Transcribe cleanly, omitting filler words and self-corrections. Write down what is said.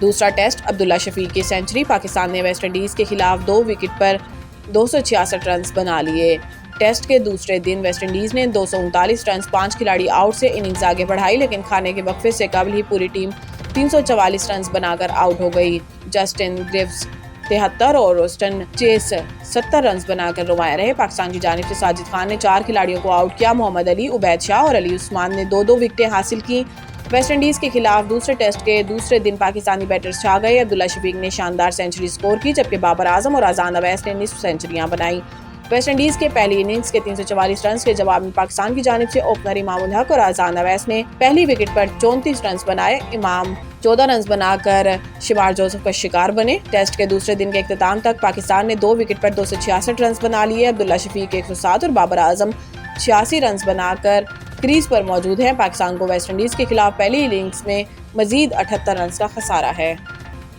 دوسرا ٹیسٹ عبداللہ شفیق کی سنچری، پاکستان نے ویسٹ انڈیز کے خلاف 2 وکٹ پر 266 رنز بنا لیے۔ ٹیسٹ کے دوسرے دن ویسٹ انڈیز نے 239 رنز 5 کھلاڑی آؤٹ سے اننگز آگے بڑھائی، لیکن کھانے کے وقفے سے قبل ہی پوری ٹیم 344 رنز بنا کر آؤٹ ہو گئی۔ جسٹن گریوز 73 اور روسٹن چیس 70 رنز بنا کر نمایاں رہے۔ پاکستان کی جانب سے ساجد خان نے 4 کھلاڑیوں کو آؤٹ کیا۔ محمد علی، عبید شاہ اور علی عثمان نے 2 وکٹیں حاصل کی۔ ویسٹ انڈیز کے خلاف دوسرے ٹیسٹ کے دوسرے دن پاکستانی بیٹرز چھا گئے۔ عبداللہ شفیق نے شاندار سنچری سکور کی، جبکہ بابر اعظم اور اذان اویس نے نصف سنچریاں بنائیں۔ ویسٹ انڈیز کے پہلی اننگز کے 344 رنز کے جواب میں پاکستان کی جانب سے اوپنر امام الحق اور اذان اویس نے پہلی وکٹ پر 34 رنز بنائے۔ امام 14 رنز بنا کر شمار جوزف کا شکار بنے۔ ٹیسٹ کے دوسرے دن کے اختتام تک پاکستان نے 2 وکٹ پر 266 رنز بنا لیے۔ عبداللہ شفیق 107 اور بابر اعظم 86 رنز بنا کر کریز پر موجود ہیں۔ پاکستان کو ویسٹ انڈیز کے خلاف پہلی اننگز میں مزید 78 رنز کا خسارہ ہے۔